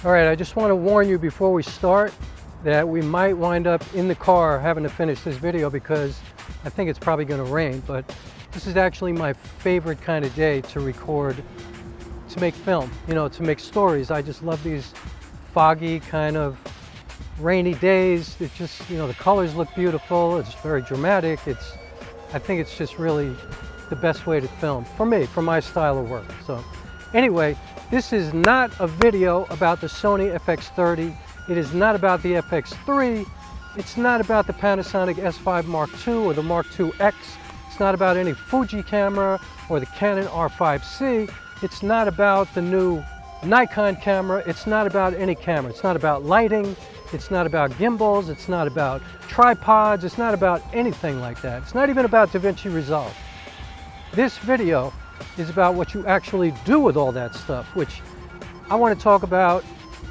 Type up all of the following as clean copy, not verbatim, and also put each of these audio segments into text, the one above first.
All right, I just want to warn you before we start that we might wind up in the car having to finish this video because I think it's probably going to rain, but this is actually my favorite kind of day to record, to make film, you know, to make stories. I just love these foggy kind of rainy days. It just, you know, the colors look beautiful. It's very dramatic. I think it's just really the best way to film for me, for my style of work. So anyway, this is not a video about the Sony FX30. It is not about the FX3. It's not about the Panasonic S5 Mark II or the Mark IIX. It's not about any Fuji camera or the Canon R5C. It's not about the new Nikon camera. It's not about any camera. It's not about lighting. It's not about gimbals. It's not about tripods. It's not about anything like that. It's not even about DaVinci Resolve. This video is about what you actually do with all that stuff, which I want to talk about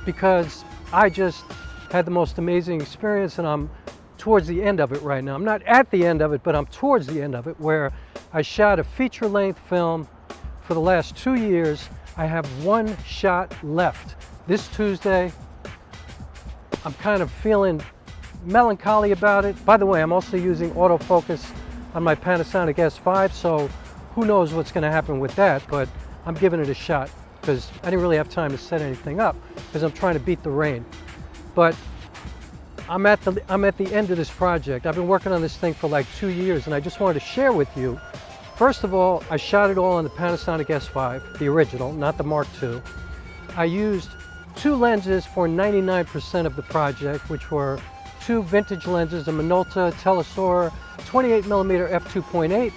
because I just had the most amazing experience and I'm towards the end of it right now. I'm not at the end of it, but I'm towards the end of it, where I shot a feature-length film for the last 2 years. I have one shot left. This Tuesday, I'm kind of feeling melancholy about it. By the way, I'm also using autofocus on my Panasonic S5, so who knows what's going to happen with that, but I'm giving it a shot because I didn't really have time to set anything up because I'm trying to beat the rain. But I'm at the end of this project. I've been working on this thing for like 2 years, and I just wanted to share with you. First of all, I shot it all on the Panasonic S5, the original, not the Mark II. I used two lenses for 99% of the project, which were two vintage lenses, a Minolta Telesor 28mm f2.8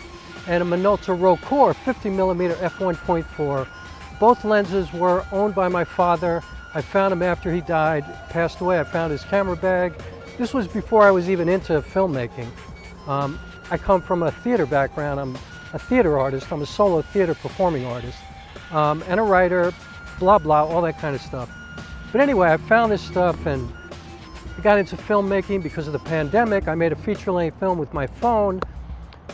and a Minolta Rokkor 50mm f1.4. Both lenses were owned by my father. I found him after he died, passed away. I found his camera bag. This was before I was even into filmmaking. I come from a theater background. I'm a theater artist. I'm a solo theater performing artist and a writer, blah, blah, all that kind of stuff. But anyway, I found this stuff and I got into filmmaking because of the pandemic. I made a feature-length film with my phone.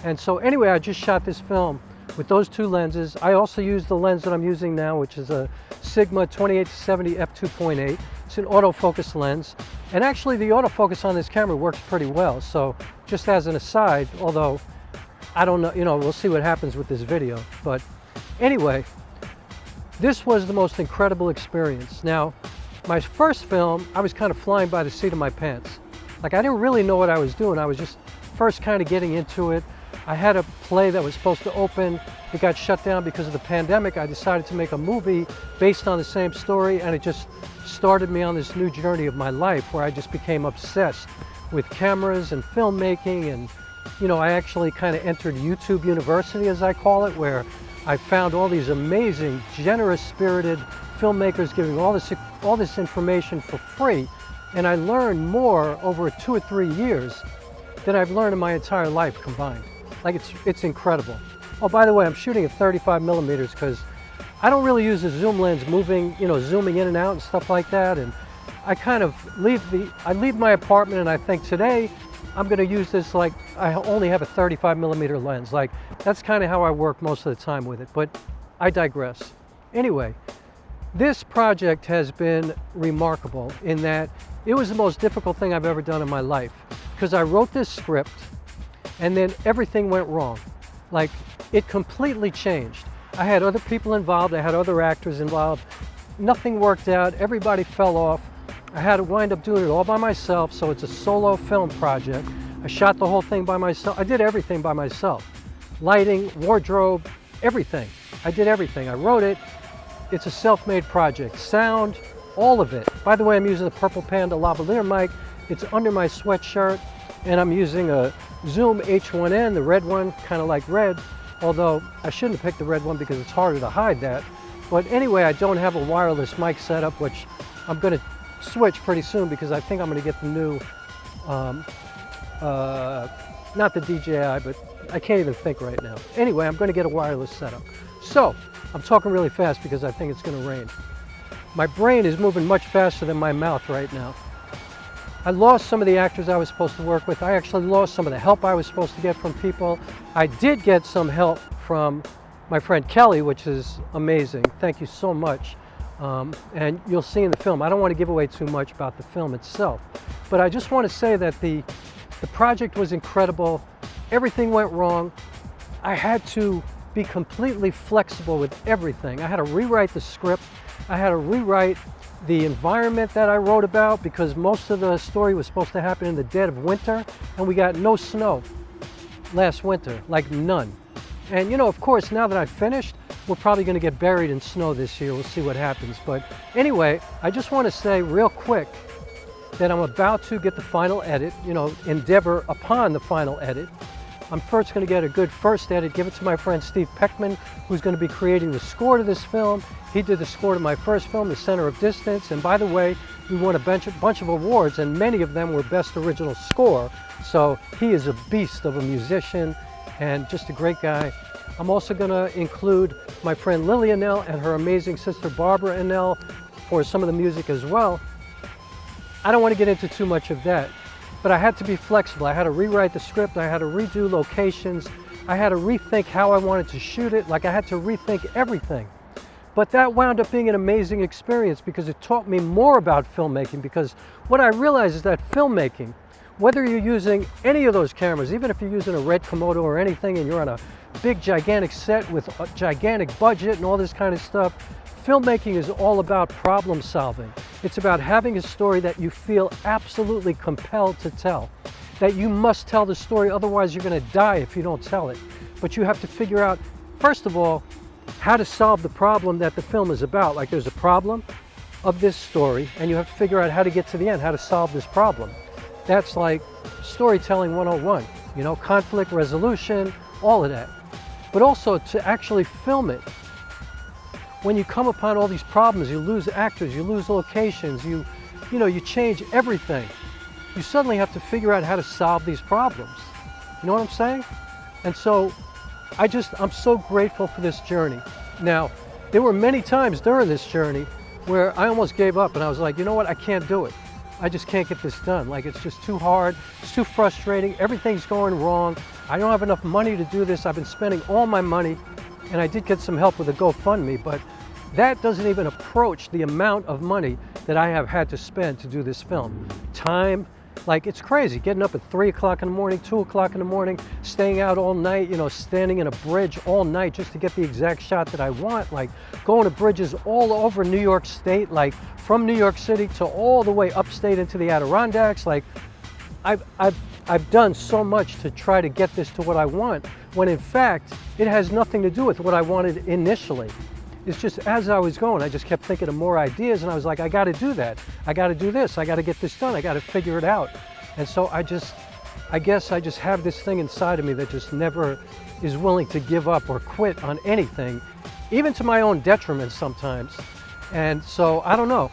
And so anyway, I just shot this film with those two lenses. I also used the lens that I'm using now, which is a Sigma 28-70 f2.8. It's an autofocus lens. And actually the autofocus on this camera works pretty well. So just as an aside, although I don't know, you know, we'll see what happens with this video. But anyway, this was the most incredible experience. Now, my first film, I was kind of flying by the seat of my pants. Like I didn't really know what I was doing. I was just first kind of getting into it. I had a play that was supposed to open. It got shut down because of the pandemic. I decided to make a movie based on the same story, and it just started me on this new journey of my life where I just became obsessed with cameras and filmmaking. And, you know, I actually kind of entered YouTube University, as I call it, where I found all these amazing, generous-spirited filmmakers giving all this information for free. And I learned more over 2 or 3 years than I've learned in my entire life combined. Like it's incredible. Oh, by the way, I'm shooting at 35mm because I don't really use a zoom lens moving, you know, zooming in and out and stuff like that. And I kind of leave my apartment and I think today I'm going to use this like I only have a 35mm lens. Like that's kind of how I work most of the time with it, but I digress. Anyway, this project has been remarkable in that it was the most difficult thing I've ever done in my life because I wrote this script and then everything went wrong. Like it completely changed. I had other people involved. I had other actors involved. Nothing worked out. Everybody fell off. I had to wind up doing it all by myself. So it's a solo film project. I shot the whole thing by myself. I did everything by myself. Lighting, wardrobe, everything. I did everything. I wrote it. It's a self-made project. Sound, all of it. By the way, I'm using the purple Panda lavalier mic. It's under my sweatshirt. And I'm using a Zoom H1N, the red one, kind of like red, although I shouldn't have picked the red one because it's harder to hide that. But anyway, I don't have a wireless mic setup, which I'm going to switch pretty soon because I think I'm going to get the new, not the DJI, but I can't even think right now. Anyway, I'm going to get a wireless setup. So, I'm talking really fast because I think it's going to rain. My brain is moving much faster than my mouth right now. I lost some of the actors I was supposed to work with. I actually lost some of the help I was supposed to get from people. I did get some help from my friend Kelly, which is amazing. Thank you so much. And you'll see in the film. I don't want to give away too much about the film itself, but I just want to say that the project was incredible. Everything went wrong. I had to be completely flexible with everything. I had to rewrite the script. I had to rewrite the environment that I wrote about, because most of the story was supposed to happen in the dead of winter, and we got no snow last winter, like none. And you know, of course, now that I've finished, we're probably going to get buried in snow this year. We'll see what happens. But anyway, I just want to say real quick that I'm about to get the final edit, you know, endeavor upon the final edit. I'm first going to get a good first edit, give it to my friend Steve Peckman, who's going to be creating the score to this film. He did the score to my first film, The Center of Distance, and by the way, we won a bunch of awards, and many of them were Best Original Score. So he is a beast of a musician and just a great guy. I'm also going to include my friend Lily Annell and her amazing sister Barbara Annell for some of the music as well. I don't want to get into too much of that, but I had to be flexible. I had to rewrite the script. I had to redo locations. I had to rethink how I wanted to shoot it. Like, I had to rethink everything. But that wound up being an amazing experience because it taught me more about filmmaking, because what I realized is that filmmaking, whether you're using any of those cameras, even if you're using a Red Komodo or anything and you're on a big gigantic set with a gigantic budget and all this kind of stuff, filmmaking is all about problem solving. It's about having a story that you feel absolutely compelled to tell, that you must tell the story, otherwise you're going to die if you don't tell it. But you have to figure out, first of all, how to solve the problem that the film is about. Like, there's a problem of this story and you have to figure out how to get to the end, how to solve this problem. That's like storytelling 101, you know, conflict resolution, all of that. But also to actually film it. When you come upon all these problems, you lose actors, you lose locations, you change everything. You suddenly have to figure out how to solve these problems. You know what I'm saying? And so I'm so grateful for this journey. Now, there were many times during this journey where I almost gave up and I was like, you know what, I can't do it. I just can't get this done. Like, it's just too hard, it's too frustrating, everything's going wrong. I don't have enough money to do this. I've been spending all my money, and I did get some help with a GoFundMe, but that doesn't even approach the amount of money that I have had to spend to do this film. Time, like, it's crazy. Getting up at 3 o'clock in the morning, 2 o'clock in the morning, staying out all night, you know, standing in a bridge all night just to get the exact shot that I want. Like, going to bridges all over New York State, like from New York City to all the way upstate into the Adirondacks. Like, I've done so much to try to get this to what I want, when in fact, it has nothing to do with what I wanted initially. It's just, as I was going, I just kept thinking of more ideas, and I was like, I got to do that. I got to do this. I got to get this done. I got to figure it out. And so I guess I just have this thing inside of me that just never is willing to give up or quit on anything, even to my own detriment sometimes. And so I don't know.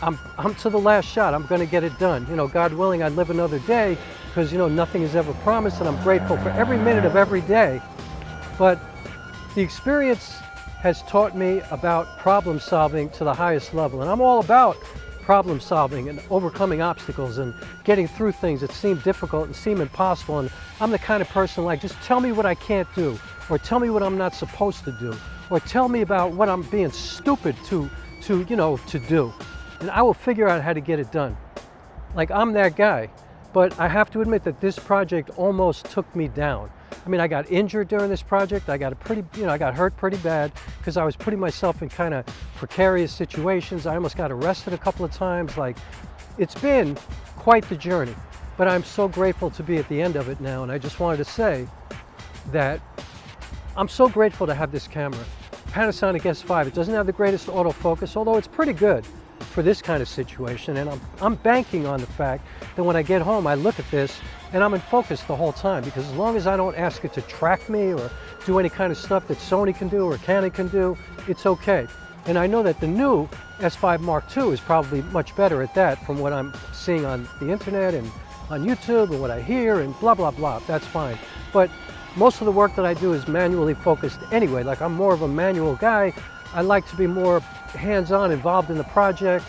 I'm to the last shot. I'm going to get it done. You know, God willing, I live another day, because, you know, nothing is ever promised, and I'm grateful for every minute of every day. But the experience has taught me about problem solving to the highest level. And I'm all about problem solving and overcoming obstacles and getting through things that seem difficult and seem impossible. And I'm the kind of person, like, just tell me what I can't do, or tell me what I'm not supposed to do, or tell me about what I'm being stupid to do. And I will figure out how to get it done. Like, I'm that guy. But I have to admit that this project almost took me down. I mean, I got injured during this project. I got hurt pretty bad because I was putting myself in kind of precarious situations. I almost got arrested a couple of times. Like, it's been quite the journey, but I'm so grateful to be at the end of it now. And I just wanted to say that I'm so grateful to have this camera, Panasonic S5. It doesn't have the greatest autofocus, although it's pretty good for this kind of situation. And I'm banking on the fact that when I get home, I look at this and I'm in focus the whole time, because as long as I don't ask it to track me or do any kind of stuff that Sony can do or Canon can do, it's okay. And I know that the new S5 Mark II is probably much better at that, from what I'm seeing on the internet and on YouTube and what I hear and blah, blah, blah. That's fine. But most of the work that I do is manually focused anyway. Like, I'm more of a manual guy. I like to be more hands-on, involved in the project.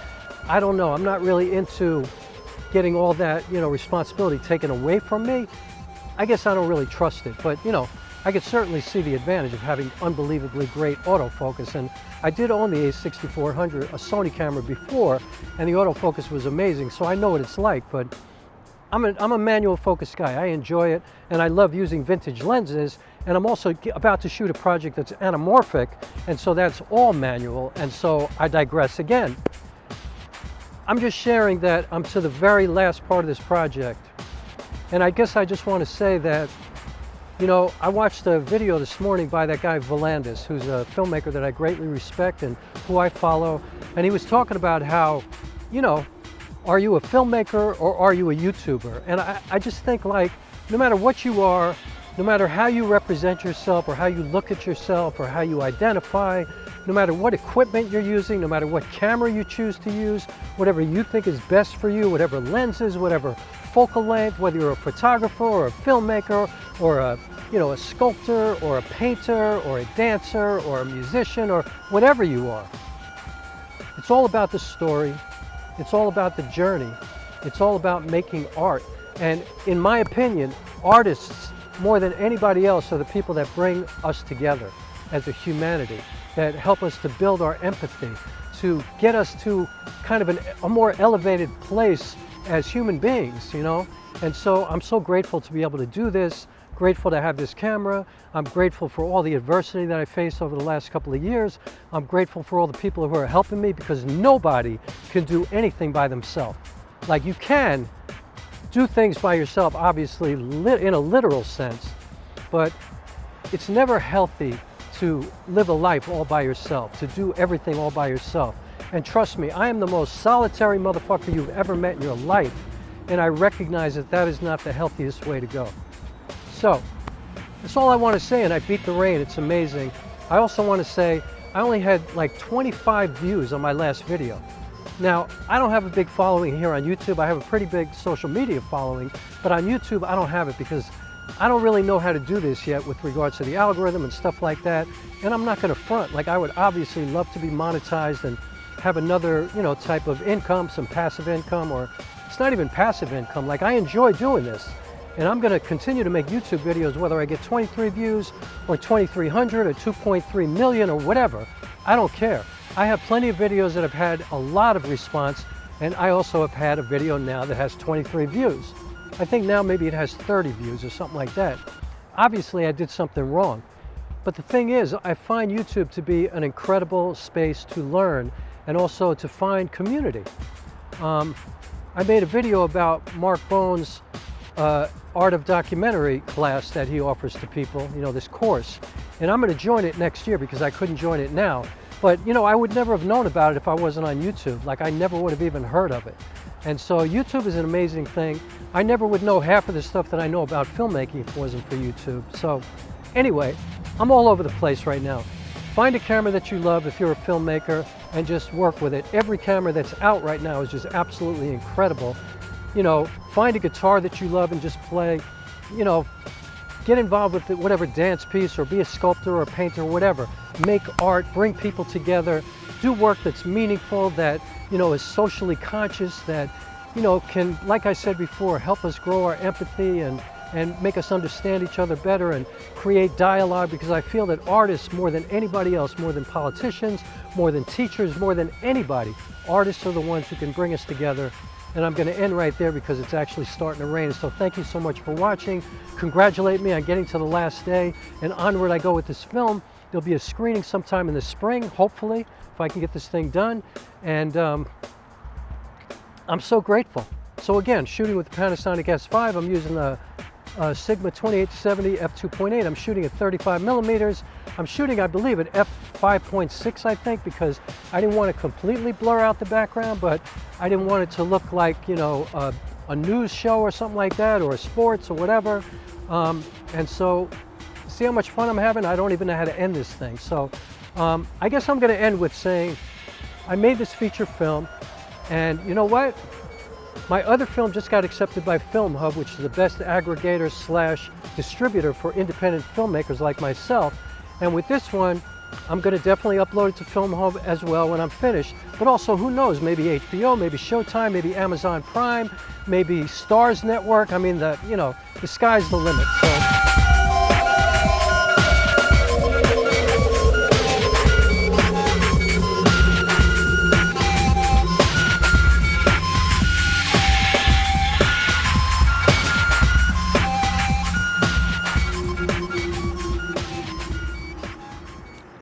I don't know, I'm not really into getting all that, responsibility taken away from me. I guess I don't really trust it, but I could certainly see the advantage of having unbelievably great autofocus. And I did own the A6400, a Sony camera before, and the autofocus was amazing, so I know what it's like. But I'm a manual focus guy. I enjoy it, and I love using vintage lenses. And I'm also about to shoot a project that's anamorphic, and so that's all manual. And so I digress again. I'm just sharing that I'm to the very last part of this project. And I guess I just want to say that, you know, I watched a video this morning by that guy Volandis, who's a filmmaker that I greatly respect and who I follow. And he was talking about how, you know, are you a filmmaker or are you a YouTuber? And I just think, like, no matter what you are, no matter how you represent yourself or how you look at yourself or how you identify, no matter what equipment you're using, no matter what camera you choose to use, whatever you think is best for you, whatever lenses, whatever focal length, whether you're a photographer or a filmmaker or a, you know, a sculptor or a painter or a dancer or a musician or whatever you are. It's all about the story. It's all about the journey. It's all about making art. And in my opinion, artists, more than anybody else, are the people that bring us together as a humanity, that help us to build our empathy, to get us to kind of a more elevated place as human beings, you know? And so I'm so grateful to be able to do this, grateful to have this camera. I'm grateful for all the adversity that I faced over the last couple of years. I'm grateful for all the people who are helping me, because nobody can do anything by themselves. Like, you can do things by yourself, obviously, in a literal sense, but it's never healthy to live a life all by yourself, to do everything all by yourself. And trust me, I am the most solitary motherfucker you've ever met in your life, and I recognize that that is not the healthiest way to go. So, that's all I want to say, and I beat the rain. It's amazing. I also want to say I only had like 25 views on my last video. Now, I don't have a big following here on YouTube. I have a pretty big social media following, but on YouTube I don't have it because I don't really know how to do this yet with regards to the algorithm and stuff like that. And I'm not going to front. Like, I would obviously love to be monetized and have another, you know, type of income, some passive income, or it's not even passive income. Like, I enjoy doing this. And I'm going to continue to make YouTube videos, whether I get 23 views or 2,300 or 2.3 million or whatever. I don't care. I have plenty of videos that have had a lot of response, and I also have had a video now that has 23 views. I think now maybe it has 30 views or something like that. Obviously, I did something wrong. But the thing is, I find YouTube to be an incredible space to learn and also to find community. I made a video about Mark Bone's Art of Documentary class that he offers to people, you know, this course. And I'm going to join it next year because I couldn't join it now. But, you know, I would never have known about it if I wasn't on YouTube. Like, I never would have even heard of it. And so YouTube is an amazing thing. I never would know half of the stuff that I know about filmmaking if it wasn't for YouTube. So anyway, I'm all over the place right now. Find a camera that you love if you're a filmmaker and just work with it. Every camera that's out right now is just absolutely incredible. You know, find a guitar that you love and just play. You know, get involved with whatever dance piece, or be a sculptor or a painter or whatever. Make art, bring people together, do work that's meaningful, that, you know, is socially conscious, that, you know, can, like I said before, help us grow our empathy and make us understand each other better and create dialogue, because I feel that artists, more than anybody else, more than politicians, more than teachers, more than anybody, artists are the ones who can bring us together. And I'm going to end right there because it's actually starting to rain. So thank you so much for watching. Congratulate me on getting to the last day, and onward I go with this film. There'll be a screening sometime in the spring, hopefully, if I can get this thing done. And I'm so grateful. So again, shooting with the Panasonic S5, I'm using a Sigma 2870 f2.8. I'm shooting at 35 millimeters. I'm shooting, I believe, at f5.6, I think, because I didn't want to completely blur out the background, but I didn't want it to look like, you know, a news show or something like that, or sports or whatever. And so, see how much fun I'm having? I don't even know how to end this thing. So I guess I'm going to end with saying I made this feature film, and you know what? My other film just got accepted by Film Hub, which is the best aggregator / distributor for independent filmmakers like myself. And with this one, I'm going to definitely upload it to Film Hub as well when I'm finished. But also, who knows, maybe HBO, maybe Showtime, maybe Amazon Prime, maybe Stars Network. I mean, you know, the sky's the limit. So